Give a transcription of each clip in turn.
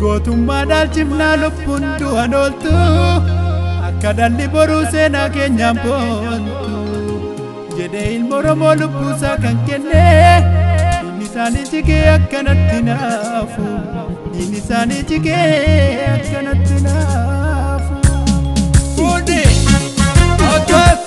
Gootummaa dhaalchifnaa lubbuun du'an ooltu akka dhalli boruu seenaa keenyaan boontu jedhee ilma Oromoo lubbuusaa kan kenne inni isaanii jigee akkanatti naafu inni isaanii jigee akkanatti naafu. Fuudhi akkas.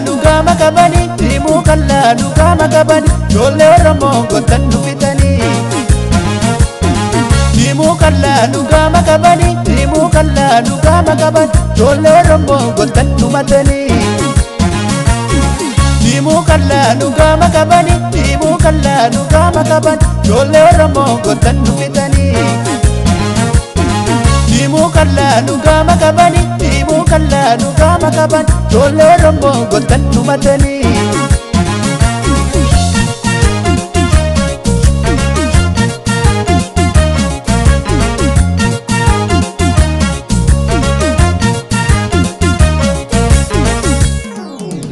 Luga makabani, timu kalla luga makabani, jolle Oromoo gotan nufitani. Timu kalla luga makabani, timu kalla luga makabani, jolle Oromoo gotan numatani. Timu kalla luga makabani, timu kalla luga makabani, jolle Oromoo gotan nufitani. Timu kalla luga makabani, timu kalla luga makabani, jolle Oromoo gotan numatani.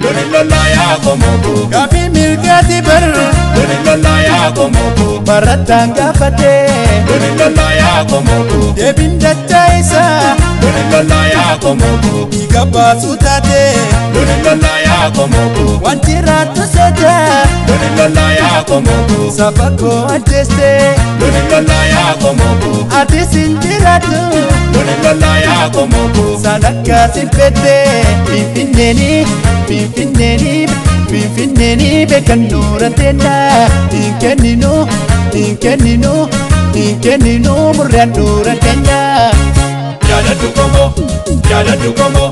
Lori lola ya komoku, Gaafii mirgaati bar, lori lola ya komoku, barataan gaafate. lori lola ya komoku, Deebiin dachaa isaa lori lola ya komoku, dhiiga baasuu taate. lori lola ya komoku, Wanti raattu seeta lori lola ya komoku, saba koo ajjeeste. lori lola ya komoku, Ati sin jiraatu lori lola ya komoku, sadakka sin fedde. Finfinneeni beekan nuura teenna. Hin kenninu murraan nuura keenya. jala dukomo, jala dukomo,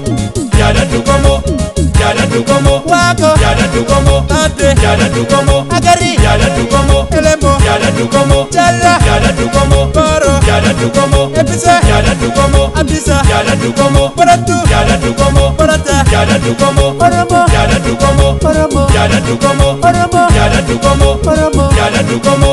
jala dukomo, jala dukomo, Waako jala dukomo, taate jala dukomo, agari jala dukomo, elembo jala dukomo, jala jala dukomo, baro jala dukomo, ebbisa jala dukomo, abdisa jala dukomo, barattu jala dukomo, barata jala dukomo, Oromoo jala dukomo, Oromoo jala dukomo, Oromoo jala dukomo, Oromoo. jala dukomo.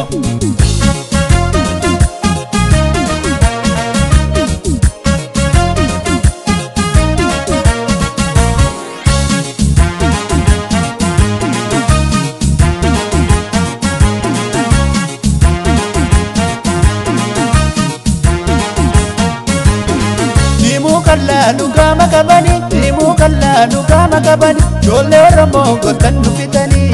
Luga makabani, timu kalla luga makabani, jolle Oromoo gotan nufitani.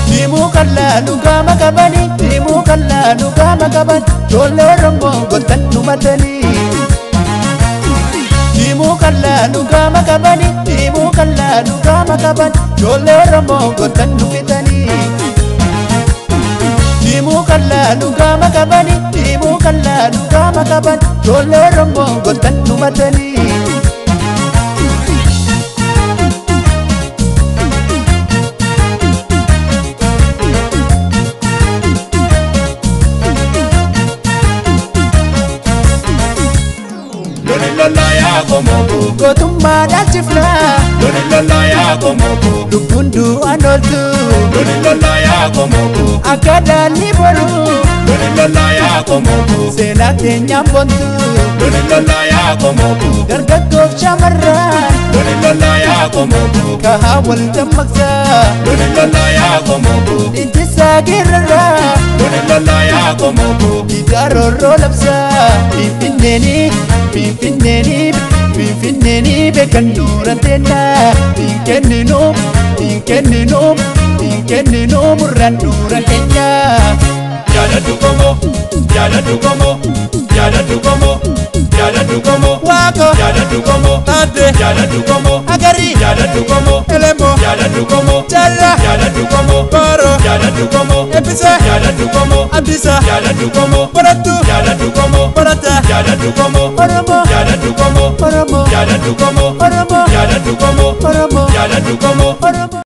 Timu kalla luga makabani, timu kalla luga makabani, jolle Oromoo gotan numatani. Timu kalla luga makabani, timu kalla luga makabani, jolle Oromoo gotan nufitani. Timu kalla luga makabani, timu kalla luga makabani, jolle Oromoo gotan numatani. Lori lola ya komoku, Gootummaa dhaalchifnaa lori lola ya komoku, lubbuun du'an ooltu lori lola ya komoku, akka dhalli boruu lori lola ya komoku, seenaa keenyaan boontu. lori lola ya komoku, Dargaggoof shamarran lori lola ya komoku, kahaa wal dammaqsaa. lori lola ya komoku, Intisaa geerraraa lori lola ya komoku, ijaarorroo labsaa. Finfinneeni beekan nuura teenna. Hin kenninu murraan nuura keenya. jala dukomo, jala dukomo, jala dukomo, jala dukomo, Waako jala dukomo, taate jala dukomo, agari jala dukomo, elembo jala dukomo, jala jala dukomo, baro jala dukomo, ebbisa jala dukomo, abdisa jala dukomo, barattu jala dukomo, barata jala dukomo, Oromoo jala dukomo, Oromoo jala dukomo, Oromoo jala dukomo, Oromoo jala dukomo. Oromoo.